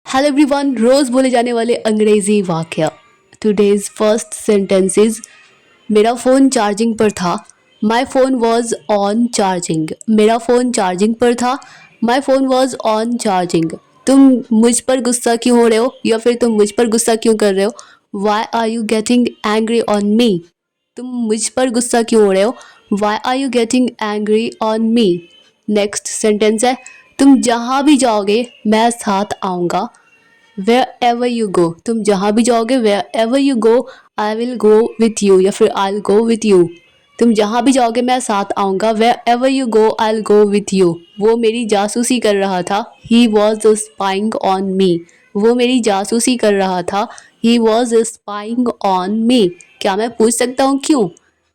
Hello everyone, रोज बोले जाने वाले अंग्रेजी वाक्य। टुडेज फर्स्ट सेंटेंस इज मेरा फ़ोन चार्जिंग पर था। My phone was on charging. मेरा फ़ोन चार्जिंग पर था। My phone was on charging. तुम मुझ पर गुस्सा क्यों हो रहे हो, या फिर तुम मुझ पर गुस्सा क्यों कर रहे हो। Why are you getting angry on me. तुम मुझ पर गुस्सा क्यों हो रहे हो। Why are you getting angry on me. Next sentence है तुम जहाँ भी जाओगे मैं साथ आऊँगा। Wherever you go. तुम जहाँ भी जाओगे wherever you go I will go with you, या फिर I will go with you. तुम जहाँ भी जाओगे मैं साथ आऊँगा। Wherever you go I will go with you. वो मेरी जासूसी कर रहा था। He was spying on me. वो मेरी जासूसी कर रहा था। He was spying on me. क्या मैं पूछ सकता हूँ क्यों।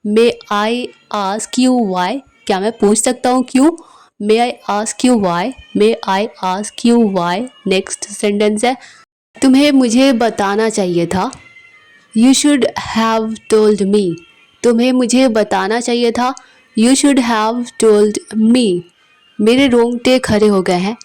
May I ask you why. क्या मैं पूछ सकता हूँ क्यों। May I ask you why. May I ask you why. Next sentence है तुम्हें मुझे बताना चाहिए था। You should have told me. तुम्हें मुझे बताना चाहिए था। यू शुड हैव टोल्ड मी। मेरे रोंगटे खड़े हो गए हैं।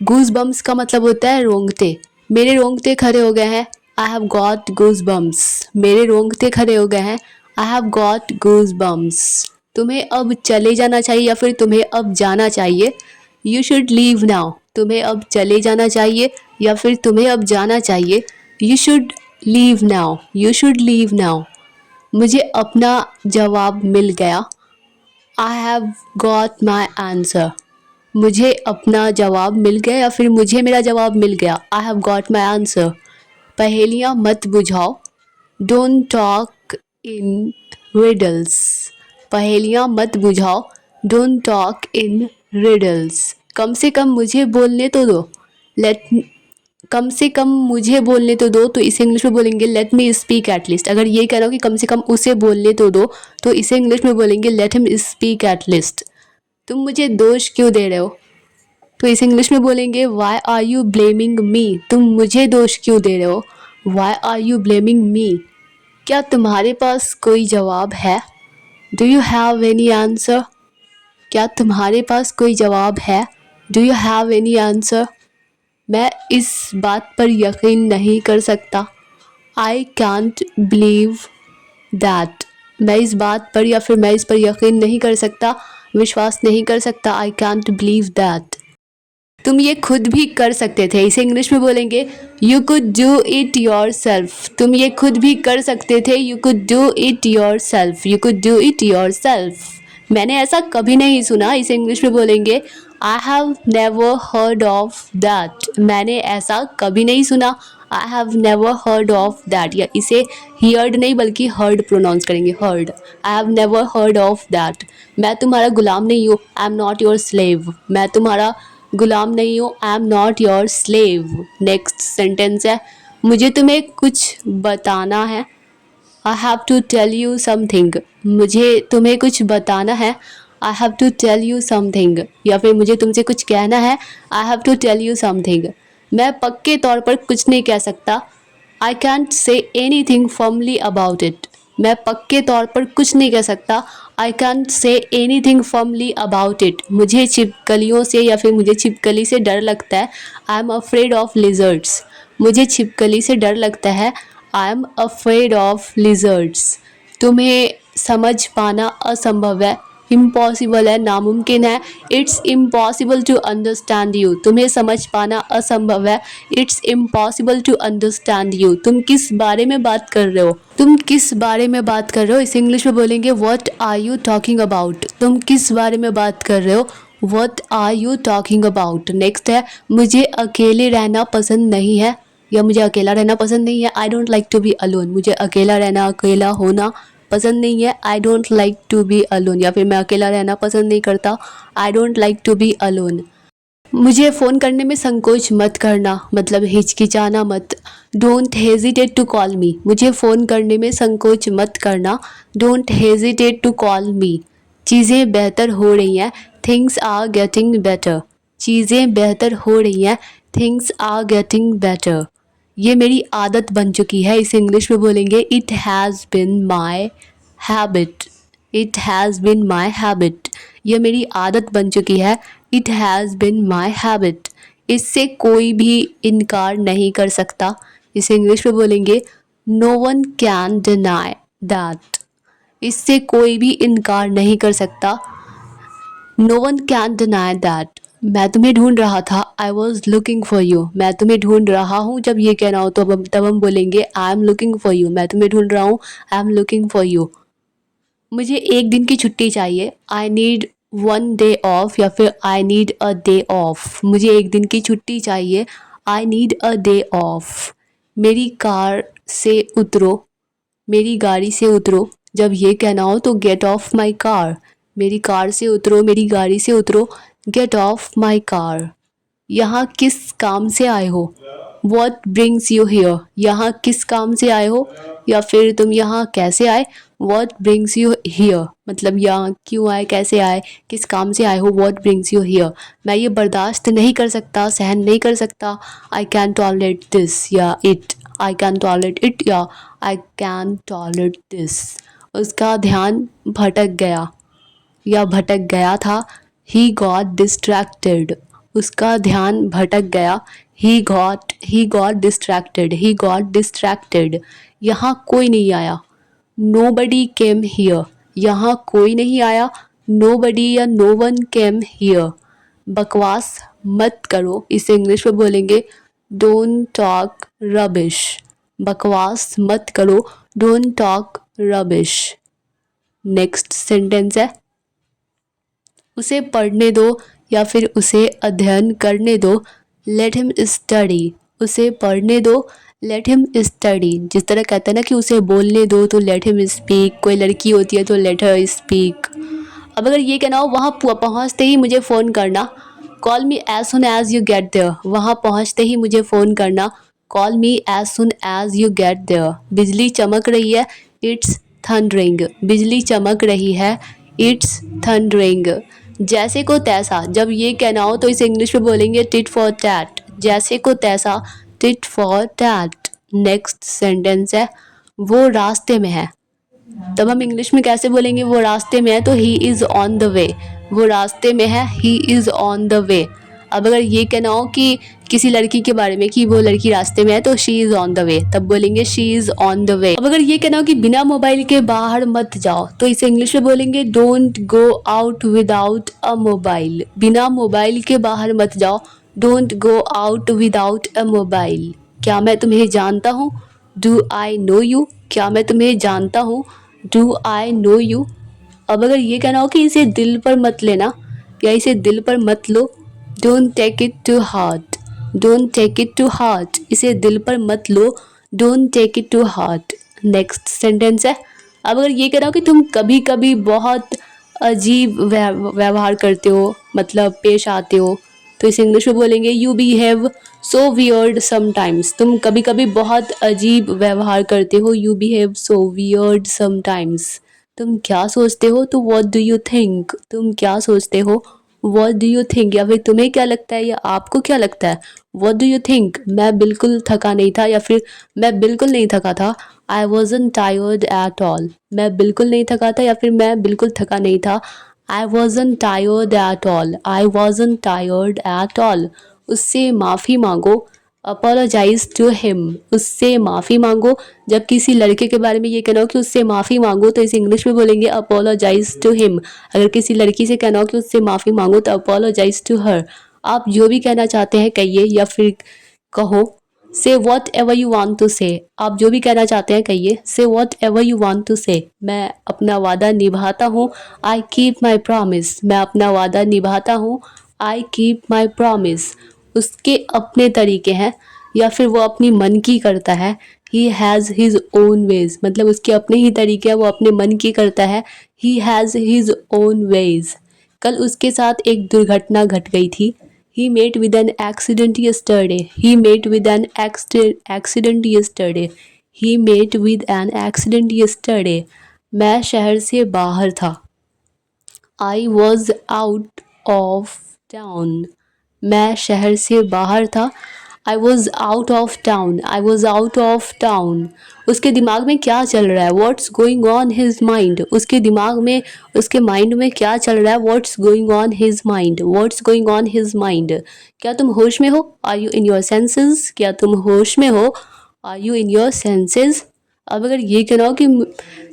गूज बम्स का मतलब होता है रोंगटे। मेरे रोंगटे खड़े हो गए हैं। I have got goose bumps. मेरे रोंगटे खड़े हो गए हैं। I have got goose bumps. तुम्हें अब चले जाना चाहिए, या फिर तुम्हें अब जाना चाहिए। You should leave now. तुम्हें अब चले जाना चाहिए, या फिर तुम्हें अब जाना चाहिए। You should leave now. You should leave now. मुझे अपना जवाब मिल गया। I have got my answer. मुझे अपना जवाब मिल गया, या फिर मुझे मेरा जवाब मिल गया। I have got my answer. पहेलियाँ मत बुझाओ। Don't talk in riddles. पहेलियाँ मत बुझाओ। Don't talk in riddles. कम से कम मुझे बोलने तो दो। लेट कम से कम मुझे बोलने तो दो, तो इसे इंग्लिश में बोलेंगे let me speak at least. अगर ये कह रहा हो कि कम से कम उसे बोलने तो दो, तो इसे इंग्लिश में बोलेंगे let him speak at least. तुम मुझे दोष क्यों दे रहे हो, तो इसे इंग्लिश में बोलेंगे why are you blaming me. तुम मुझे दोष क्यों दे रहे हो। Why are you blaming me. क्या तुम्हारे पास कोई जवाब है। Do you have any answer. क्या तुम्हारे पास कोई जवाब है। Do you have any answer. मैं इस बात पर यकीन नहीं कर सकता। I can't believe that. मैं इस बात पर, या फिर मैं इस पर यकीन नहीं कर सकता, विश्वास नहीं कर सकता। I can't believe that. तुम ये खुद भी कर सकते थे। इसे इंग्लिश में बोलेंगे you could do it your self. तुम ये खुद भी कर सकते थे। You could do it your self. You could do it your self. मैंने ऐसा कभी नहीं सुना। इसे इंग्लिश में बोलेंगे I have never heard of that. मैंने ऐसा कभी नहीं सुना। I have never heard of that, या इसे हियर्ड नहीं बल्कि हर्ड प्रोनाउंस करेंगे। Heard. I have never heard of that. मैं तुम्हारा गुलाम नहीं हूँ। I am not your slave. मैं तुम्हारा गुलाम नहीं हूँ। I am not your slave. Next sentence है मुझे तुम्हें कुछ बताना है। I have to tell you something. मुझे तुम्हें कुछ बताना है। I have to tell you something, या फिर मुझे तुमसे कुछ कहना है। I have to tell you something. मैं पक्के तौर पर कुछ नहीं कह सकता। I can't say any thing firmly about it. मैं पक्के तौर पर कुछ नहीं कह सकता। I can't say any thing firmly about it. मुझे छिपकलियों से, या फिर मुझे छिपकली से डर लगता है। I am afraid of lizards. मुझे छिपकली से डर लगता है। I am afraid of lizards. तुम्हें समझ पाना असंभव है। इम्पॉसिबल है, नामुमकिन है। It's impossible to understand you. तुम्हें समझ पाना असंभव है। It's impossible to understand you. तुम किस बारे में बात कर रहे हो। तुम किस बारे में बात कर रहे हो। इसे इंग्लिश में बोलेंगे what are you talking about. तुम किस बारे में बात कर रहे हो। What are you talking about. Next है मुझे अकेले रहना पसंद नहीं है, या मुझे अकेला रहना पसंद नहीं है। I don't like to be alone. मुझे अकेला रहना, अकेला होना पसंद नहीं है। I don't like to be alone, या फिर मैं अकेला रहना पसंद नहीं करता। I don't like to be alone. मुझे फ़ोन करने में संकोच मत करना, मतलब हिचकिचाना मत। Don't hesitate to call me. मुझे फ़ोन करने में संकोच मत करना। Don't hesitate to call me. चीज़ें बेहतर हो रही हैं। Things are getting better. चीज़ें बेहतर हो रही हैं। Things are getting better. ये मेरी आदत बन चुकी है। इसे इंग्लिश में बोलेंगे it has been my habit. It has been my habit. ये मेरी आदत बन चुकी है। It has been my habit. इससे कोई भी इनकार नहीं कर सकता। इसे इंग्लिश में बोलेंगे no one can deny that. इससे कोई भी इनकार नहीं कर सकता। No one can deny that. मैं तुम्हें ढूंढ रहा था, I was looking for you. मैं तुम्हें ढूंढ रहा हूँ जब ये कहना हो तो तब हम बोलेंगे I am looking for you. मैं तुम्हें ढूंढ रहा हूँ, I am looking for you. मुझे एक दिन की छुट्टी चाहिए, I need one day of, या फिर I need a day of. मुझे एक दिन की छुट्टी चाहिए, I need a day of. मेरी कार से उतरो, मेरी गाड़ी से उतरो। जब ये कहना हो तो गेट ऑफ माई कार। मेरी कार से उतरो, मेरी गाड़ी से उतरो, गेट ऑफ माई कार। यहाँ किस काम से आए हो, वॉट ब्रिंग्स यू हियर। यहाँ किस काम से आए हो, या फिर तुम यहाँ कैसे आए। वॉट ब्रिंग्स यू हियर मतलब यहाँ क्यों आए, कैसे आए, किस काम से आए हो। What brings you here. मैं ये बर्दाश्त नहीं कर सकता, सहन नहीं कर सकता। आई कैन टॉलरेट दिस या it. I can tolerate it या आई कैन टॉलरेट दिस। उसका ध्यान भटक गया या भटक गया था। He got distracted. उसका ध्यान भटक गया। He got distracted. He got distracted. यहाँ कोई नहीं आया। Nobody came here. यहाँ कोई नहीं आया। नो बडी या नो वन केम हियर। बकवास मत करो। इसे इंग्लिश में बोलेंगे डोंट टॉक रबिश। बकवास मत करो, don't talk rubbish. Next sentence है उसे पढ़ने दो या फिर उसे अध्ययन करने दो। Let him study. उसे पढ़ने दो, लेट हिम स्टडी। जिस तरह कहते हैं ना कि उसे बोलने दो तो लेट हिम स्पीक। कोई लड़की होती है तो लेट हर स्पीक। अब अगर ये कहना हो वहाँ पहुँचते ही मुझे फ़ोन करना, call me as soon as you get there. वहाँ पहुँचते ही मुझे फ़ोन करना, call me as soon as you get there. बिजली चमक रही है, इट्स थंडरिंग। बिजली चमक रही है, इट्स थंडरिंग। जैसे को तैसा। जब ये कहना हो तो इसे इंग्लिश में बोलेंगे टिट फॉर टैट। जैसे को तैसा, tit for tat. Next sentence है वो रास्ते में है। तब हम इंग्लिश में कैसे बोलेंगे वो रास्ते में है, तो he is on the way. वो रास्ते में है, he is on the way. अब अगर ये कहना हो कि किसी लड़की के बारे में कि वो लड़की रास्ते में है तो she is on the way, तब बोलेंगे she is on the way. अब अगर ये कहना हो कि बिना मोबाइल के बाहर मत जाओ तो इसे इंग्लिश में बोलेंगे don't go out without a mobile. बिना मोबाइल के बाहर मत जाओ, don't go out without a mobile. क्या मैं तुम्हें जानता हूँ, डू आई नो यू। क्या मैं तुम्हें जानता हूँ, डू आई नो यू। अब अगर ये कहना हो कि इसे दिल पर मत लेना या इसे दिल पर मत लो, don't take it to heart. Don't take it to heart. इसे दिल पर मत लो, don't take it to heart. Next sentence है अब अगर ये कहना हो कि तुम कभी कभी बहुत अजीब व्यवहार करते हो, मतलब पेश आते हो, तो इसे इंग्लिश में बोलेंगे you behave so weird sometimes. तुम कभी कभी बहुत अजीब व्यवहार करते हो, you behave so weird sometimes. तुम क्या सोचते हो तो व्हाट डू यू थिंक। तुम क्या सोचते हो, व्हाट डू यू थिंक। या फिर तुम्हें क्या लगता है या आपको क्या लगता है, व्हाट डू यू थिंक। मैं बिल्कुल थका नहीं था या फिर मैं बिल्कुल नहीं थका था, I wasn't tired at all. मैं बिल्कुल नहीं थका था या फिर मैं बिल्कुल थका नहीं था, I wasn't tired at all. I wasn't tired at all. उससे माफ़ी मांगो, अपोलोजाइज टू हिम। उससे माफ़ी मांगो। जब किसी लड़के के बारे में ये कहना हो कि उससे माफ़ी मांगो तो इसे इंग्लिश में बोलेंगे अपोलोजाइज टू हिम। अगर किसी लड़की से कहना हो कि उससे माफ़ी मांगो तो अपोलोजाइज टू हर। आप जो भी कहना चाहते हैं कहिए या फिर कहो। Say whatever you want to say. आप जो भी कहना चाहते हैं कहिए, say whatever you want to say. मैं अपना वादा निभाता हूँ, आई कीप माई प्रॉमिस। मैं अपना वादा निभाता हूँ, आई कीप माई प्रॉमिस। उसके अपने तरीके हैं या फिर वो अपनी मन की करता है, he has his own veg. मतलब उसके अपने ही तरीके हैं, वो अपने मन की करता है, he has his own ways. कल उसके साथ एक दुर्घटना घट गई थी, he met with an accident yesterday. He met with an accident yesterday. He met with an accident yesterday. मैं शहर से बाहर था, I was out of town. मैं शहर से बाहर था, I was out of town, I was out of town. उसके दिमाग में क्या चल रहा है, what's going on his mind, उसके दिमाग में, उसके माइंड में क्या चल रहा है, what's going on his mind, what's going on his mind. क्या तुम होश में हो, are you in your senses, क्या तुम होश में हो, are you in your senses. अब अगर ये कहना हो कि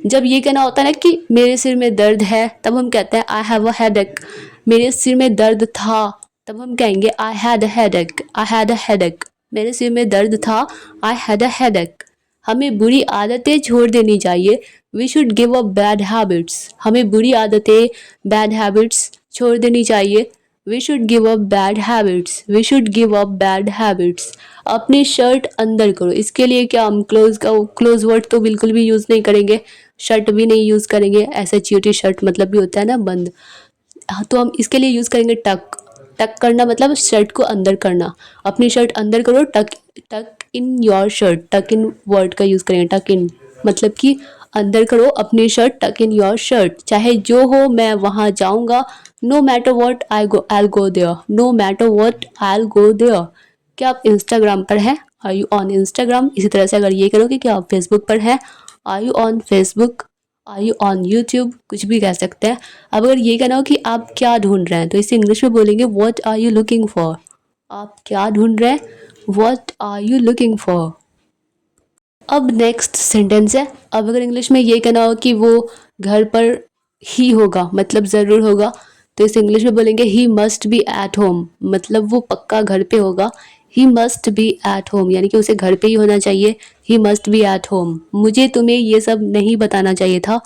जब ये कहना होता है ना कि मेरे सिर में दर्द है, तब हम कहते हैं आई हैव अ हेडेक। मेरे सिर में दर्द था, तब हम कहेंगे I had a headache, I had a headache. मेरे सिर में दर्द था, आई हैड अ हेडेक। हमें बुरी आदतें छोड़ देनी चाहिए, we should give up bad habits. हमें बुरी आदतें, बैड हैबिट्स छोड़ देनी चाहिए, we should give up bad habits, we should give up bad habits. अपनी शर्ट अंदर करो, इसके लिए क्या हम क्लोज वर्ड तो बिल्कुल भी यूज़ नहीं करेंगे, शर्ट भी नहीं यूज़ करेंगे, ऐसा चीटी शर्ट मतलब भी होता है ना बंद। हाँ, तो हम इसके लिए यूज़ करेंगे टक। टक करना मतलब शर्ट को अंदर करना, अपनी शर्ट अंदर करो, टक, टक इन योर शर्ट, टक इन वर्ड का यूज़ करेंगे, टक इन मतलब कि अंदर करो अपनी शर्ट, टक इन योर शर्ट। चाहे जो हो मैं वहाँ जाऊँगा, no matter what I go there, no matter what I go there. क्या आप इंस्टाग्राम पर हैं, आर यू ऑन इंस्टाग्राम। इसी तरह से अगर ये करोगे कि आप फेसबुक पर हैं, are you on Facebook, are you on YouTube, कुछ भी कह सकते हैं। अब अगर ये कहना हो कि आप क्या ढूंढ रहे हैं, तो इसे इंग्लिश में बोलेंगे what are you looking for. आप क्या ढूंढ रहे हैं, what are you looking for. अब नेक्स्ट सेंटेंस है, अब अगर इंग्लिश में ये कहना हो कि वो घर पर ही होगा, मतलब ज़रूर होगा, तो इसे इंग्लिश में बोलेंगे he must be at home, मतलब वो पक्का घर पे होगा। He must be at home यानी कि उसे घर पे ही होना चाहिए, he must be at home. मुझे तुम्हें ये सब नहीं बताना चाहिए था,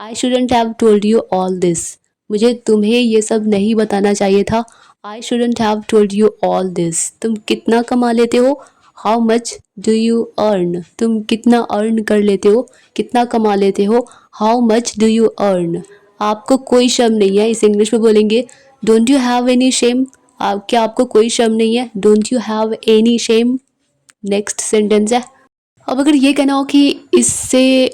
I shouldn't have told you all this. मुझे तुम्हें ये सब नहीं बताना चाहिए था, I shouldn't have told you all this. तुम कितना कमा लेते हो, how much do you earn. तुम कितना अर्न कर लेते हो, कितना कमा लेते हो, how much do you earn. आपको कोई शर्म नहीं है, इसे इंग्लिश में बोलेंगे don't you have any shame. आप, क्या आपको कोई शर्म नहीं है, don't you have any shame. Next sentence है, अब अगर ये कहना हो कि इससे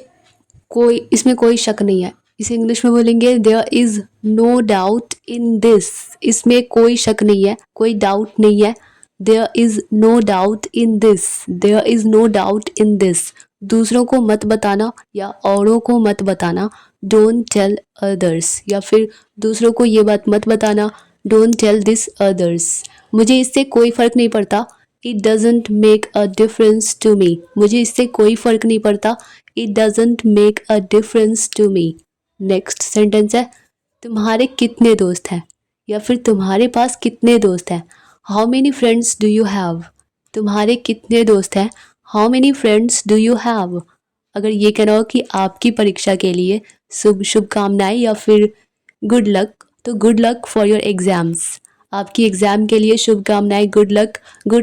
कोई, इसमें कोई शक नहीं है, इसे इंग्लिश में बोलेंगे there is no doubt in this. इसमें कोई शक नहीं है, कोई डाउट नहीं है, there is no doubt in this, there is no doubt in this. दूसरों को मत बताना या औरों को मत बताना, डोंट टेल अदर्स, या फिर दूसरों को ये बात मत बताना, डोंट टेल दिस अदर्स। मुझे इससे कोई फ़र्क नहीं पड़ता, it doesn't make a difference to me. मुझे इससे कोई फ़र्क नहीं पड़ता, it doesn't make a difference to me. Next sentence है, तुम्हारे कितने दोस्त हैं, या फिर तुम्हारे पास कितने दोस्त हैं, how many friends do you have. तुम्हारे कितने दोस्त हैं, how many friends do you have. अगर ये कहना हो कि आपकी परीक्षा के लिए शुभकामनाएं या फिर गुड लक, तो good luck for your exams. आपकी एग्ज़ाम के लिए शुभकामनाएं, good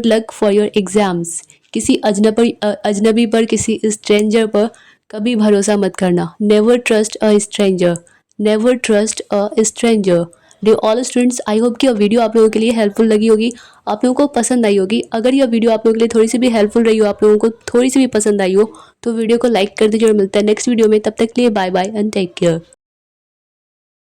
luck for your exams. किसी अजनबी पर, किसी स्ट्रेंजर पर कभी भरोसा मत करना, never trust a stranger, never trust a stranger. Dear all students, I hope कि यह वीडियो आप लोगों के लिए हेल्पफुल लगी होगी, आप लोगों को पसंद आई होगी। अगर यह वीडियो आप लोगों के लिए थोड़ी सी भी हेल्पफुल रही हो, आप लोगों को थोड़ी सी भी पसंद आई हो, तो वीडियो को लाइक कर दीजिए और मिलता है नेक्स्ट वीडियो में। तब तक के लिए bye bye and take care.